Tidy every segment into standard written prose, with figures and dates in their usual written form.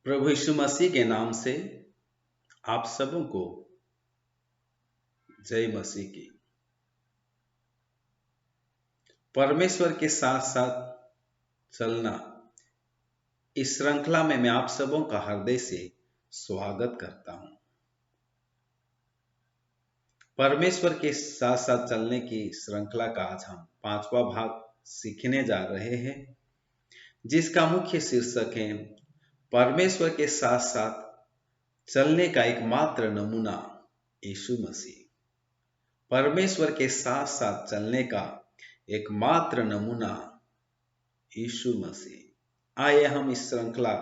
प्रभु यीशु मसीह के नाम से आप सबों को जय मसीह की। परमेश्वर के साथ साथ चलना, इस श्रृंखला में मैं आप सबों का हृदय से स्वागत करता हूं। परमेश्वर के साथ साथ चलने की श्रृंखला का आज हम 5वां भाग सीखने जा रहे हैं, जिसका मुख्य शीर्षक है परमेश्वर के साथ साथ चलने का एकमात्र नमूना यीशु मसीह। परमेश्वर के साथ साथ चलने का एकमात्र नमूना यीशु मसीह। आइए हम इस श्रृंखला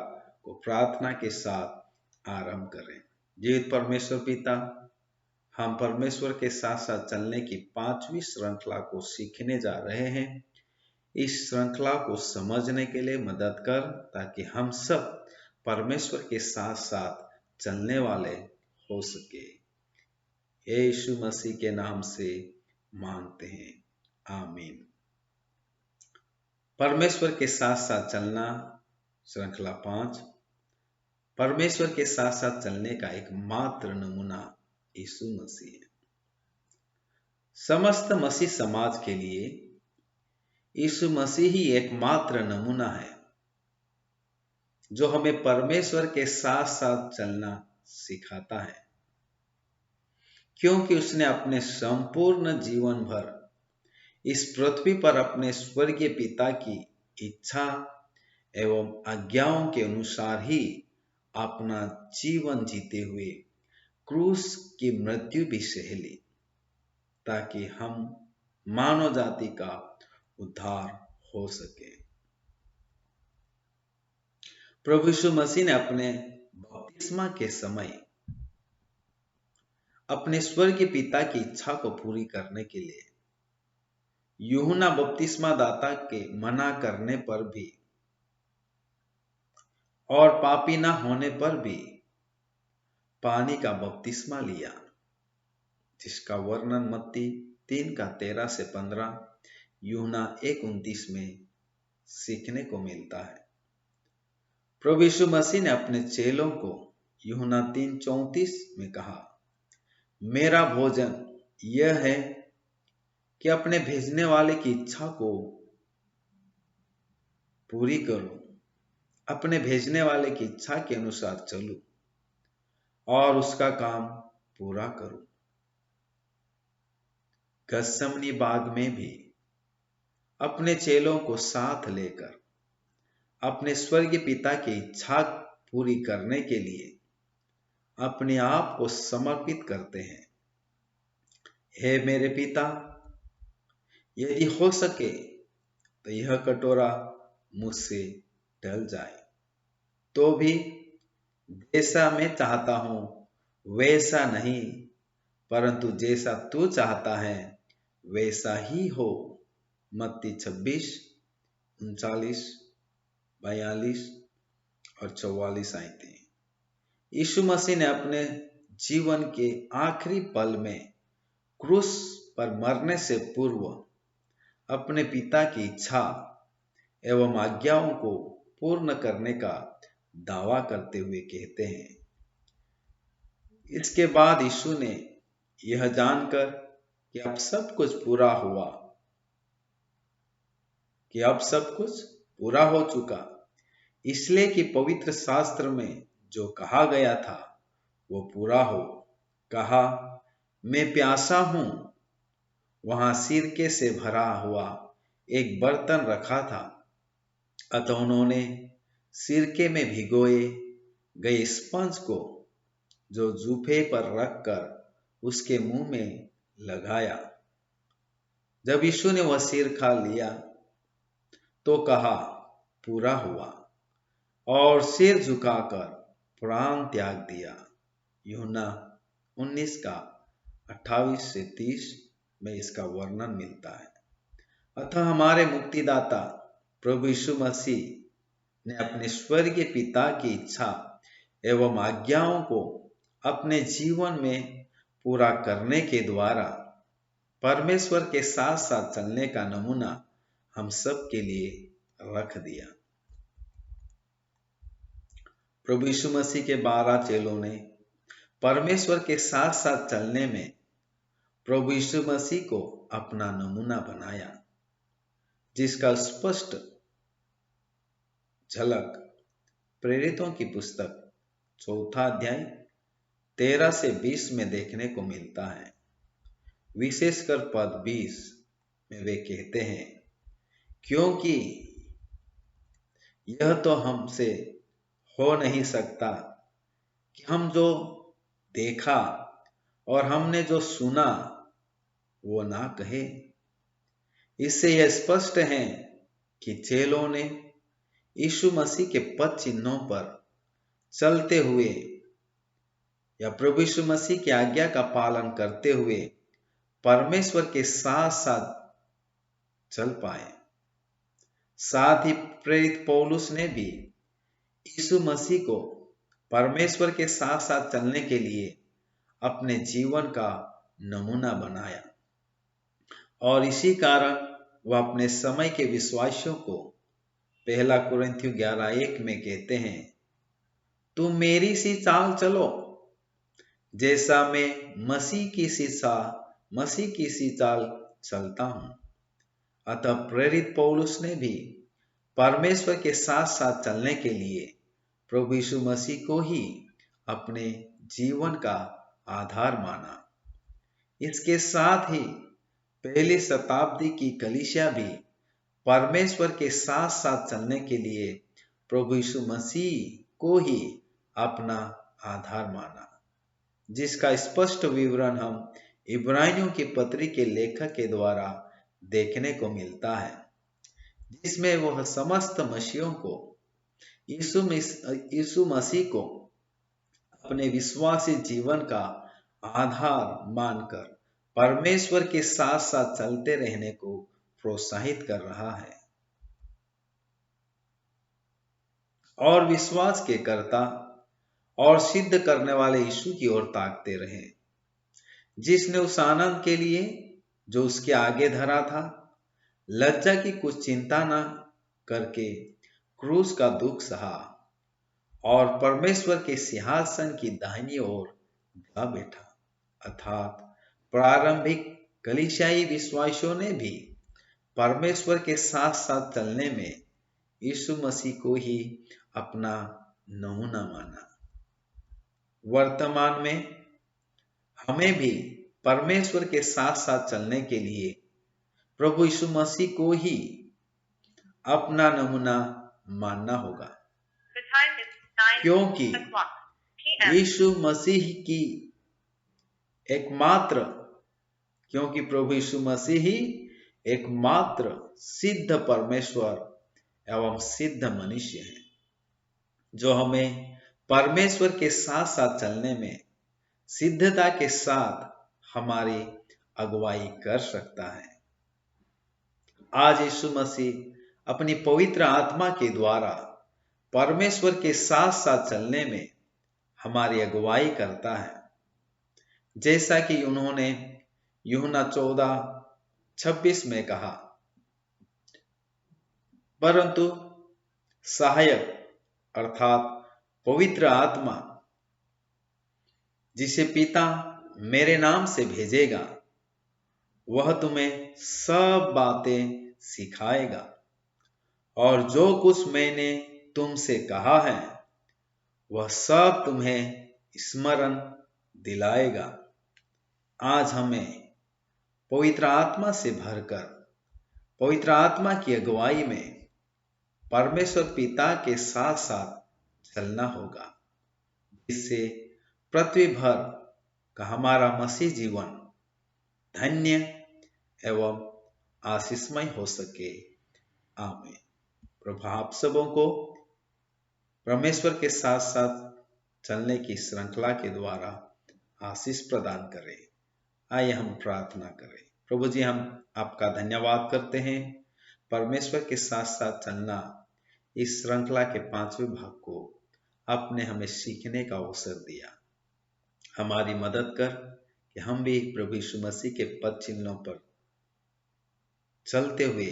को प्रार्थना के साथ आरंभ करें। जीवित परमेश्वर पिता, हम परमेश्वर के साथ साथ चलने की 5वीं श्रृंखला को सीखने जा रहे हैं। इस श्रृंखला को समझने के लिए मदद कर, ताकि हम सब परमेश्वर के साथ साथ चलने वाले हो सके। यीशु मसीह के नाम से मांगते हैं, आमीन। परमेश्वर के साथ साथ चलना, श्रृंखला 5। परमेश्वर के साथ साथ चलने का एकमात्र नमूना यीशु मसीह है। समस्त मसीह समाज के लिए यीशु मसीह ही एकमात्र नमूना है, जो हमें परमेश्वर के साथ साथ चलना सिखाता है, क्योंकि उसने अपने संपूर्ण जीवन भर इस पृथ्वी पर अपने स्वर्गीय पिता की इच्छा एवं आज्ञाओं के अनुसार ही अपना जीवन जीते हुए क्रूस की मृत्यु भी सह ली, ताकि हम मानव जाति का उद्धार हो सके। प्रभु यीशु मसीह ने अपने बपतिस्मा के समय अपने स्वर्गीय पिता की इच्छा को पूरी करने के लिए यूहन्ना बपतिस्मा दाता के मना करने पर भी और पापी न होने पर भी पानी का बपतिस्मा लिया, जिसका वर्णन मत्ती 3:13-15, यूहन्ना 1:29 में सीखने को मिलता है। प्रभु यीशु मसीह ने अपने चेलों को यूहन्ना 3:34 में कहा, मेरा भोजन यह है कि अपने भेजने वाले की इच्छा को पूरी करूं, अपने भेजने वाले की इच्छा के अनुसार चलूं और उसका काम पूरा करूं। गत्समनी बाग में भी अपने चेलों को साथ लेकर अपने स्वर्गीय पिता की इच्छा पूरी करने के लिए अपने आप को समर्पित करते हैं। हे मेरे पिता, यदि हो सके तो यह कटोरा मुझसे टल जाए, तो भी जैसा मैं चाहता हूं वैसा नहीं, परंतु जैसा तू चाहता है वैसा ही हो। मत्ती 26:39, 42 और 44 आयतें। यीशु मसीह ने अपने जीवन के आखिरी पल में क्रूस पर मरने से पूर्व अपने पिता की इच्छा एवं आज्ञाओं को पूर्ण करने का दावा करते हुए कहते हैं। इसके बाद यीशु ने यह जानकर कि अब सब कुछ पूरा हो चुका, इसलिए कि पवित्र शास्त्र में जो कहा गया था वो पूरा हो, कहा, मैं प्यासा हूं। वहां सिरके से भरा हुआ एक बर्तन रखा था, अतः उन्होंने सिरके में भिगोए गए स्पंज को जो जूफे पर रखकर उसके मुंह में लगाया। जब यीशु ने वह सिर खा लिया तो कहा, पूरा हुआ, और सिर झुकाकर प्राण त्याग दिया। यूहन्ना 19:28-30 में इसका वर्णन मिलता है। अतः हमारे मुक्तिदाता प्रभु यीशु मसीह ने अपने स्वर्गीय पिता की इच्छा एवं आज्ञाओं को अपने जीवन में पूरा करने के द्वारा परमेश्वर के साथ साथ चलने का नमूना हम सब के लिए रख दिया। प्रभु यीशु मसीह के 12 चेलों ने परमेश्वर के साथ साथ चलने में प्रभु यीशु मसीह को अपना नमूना बनाया, जिसका स्पष्ट झलक प्रेरितों की पुस्तक 4 अध्याय 13 से 20 में देखने को मिलता है। विशेषकर पद 20 में वे कहते हैं, क्योंकि यह तो हमसे हो नहीं सकता कि हम जो देखा और हमने जो सुना वो ना कहे। इससे यह स्पष्ट है कि चेलों ने यीशु मसीह के पद चिन्हों पर चलते हुए या प्रभु यीशु मसीह की आज्ञा का पालन करते हुए परमेश्वर के साथ साथ चल पाए। साथ ही प्रेरित पौलुस ने भी यीशु मसीह को परमेश्वर के साथ साथ चलने के लिए अपने जीवन का नमूना बनाया, और इसी कारण वह अपने समय के विश्वासियों को 1 कुरिन्थियों 11:1 में कहते हैं, तुम मेरी सी चाल चलो जैसा मैं मसीह की सी चाल चलता हूं। अतः प्रेरित पौलुस ने भी परमेश्वर के साथ साथ चलने के लिए प्रभु यीशु मसीह को ही अपने जीवन का आधार माना। इसके साथ ही पहली शताब्दी की कलीसिया भी परमेश्वर के साथ साथ चलने के लिए प्रभु यीशु मसीह को ही अपना आधार माना, जिसका स्पष्ट विवरण हम इब्रानियों की पत्री के लेखक के द्वारा देखने को मिलता है, जिसमें वह समस्त मसीहों को यीशु मसीह को अपने विश्वासी जीवन का आधार मानकर परमेश्वर के साथ साथ चलते रहने को प्रोत्साहित कर रहा है। और विश्वास के कर्ता और सिद्ध करने वाले यीशु की ओर ताकते रहे, जिसने उस आनंद के लिए जो उसके आगे धरा था लज्जा की कुछ चिंता न करके क्रूस का दुख सहा और परमेश्वर के सिंहासन की दाहिनी ओर जा बैठा। अर्थात प्रारंभिक कलीसियाई विश्वासियों ने भी परमेश्वर के साथ साथ चलने में यीशु मसीह को ही अपना नमूना माना। वर्तमान में हमें भी परमेश्वर के साथ साथ चलने के लिए प्रभु यीशु मसीह को ही अपना नमूना मानना होगा, क्योंकि यीशु मसीह की प्रभु यीशु मसीह ही एकमात्र सिद्ध परमेश्वर एवं सिद्ध मनुष्य है, जो हमें परमेश्वर के साथ साथ चलने में सिद्धता के साथ हमारी अगुवाई कर सकता है। आज यीशु मसीह अपनी पवित्र आत्मा के द्वारा परमेश्वर के साथ साथ चलने में हमारी अगुवाई करता है, जैसा कि उन्होंने यूहन्ना 14:26 में कहा, परंतु सहायक अर्थात पवित्र आत्मा जिसे पिता मेरे नाम से भेजेगा वह तुम्हें सब बातें सिखाएगा और जो कुछ मैंने तुमसे कहा है वह सब तुम्हें स्मरण दिलाएगा। आज हमें पवित्र आत्मा से भरकर पवित्र आत्मा की अगुवाई में परमेश्वर पिता के साथ साथ चलना होगा, जिससे पृथ्वी भर का हमारा मसीह जीवन धन्य एवं आशीषमय हो सके। आमीन। प्रभु आप सबों को परमेश्वर के साथ साथ चलने की श्रृंखला के द्वारा आशीष प्रदान करे। आइए हम प्रार्थना करें। प्रभु जी, हम आपका धन्यवाद करते हैं, परमेश्वर के साथ साथ चलना इस श्रृंखला के 5वें भाग को आपने हमें सीखने का अवसर दिया। हमारी मदद कर कि हम भी प्रभु यीशु मसीह के पद चिन्हों पर चलते हुए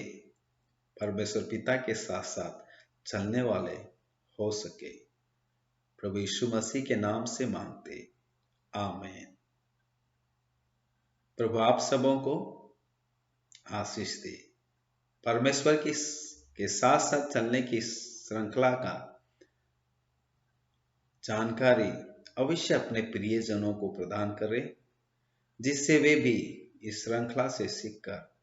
परमेश्वर पिता के साथ साथ चलने वाले हो सके। प्रभु यीशु मसीह के नाम से मांगते, आमीन। प्रभु आप सबों को आशीष दे। परमेश्वर के साथ साथ चलने की श्रृंखला का जानकारी अवश्य अपने प्रियजनों को प्रदान करें, जिससे वे भी इस श्रृंखला से सीखकर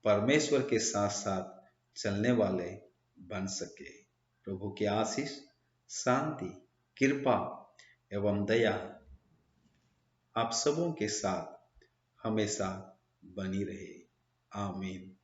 परमेश्वर के साथ साथ चलने वाले बन सके। प्रभु की आशीष, शांति, कृपा एवं दया आप सबों के साथ हमेशा बनी रहे। आमीन।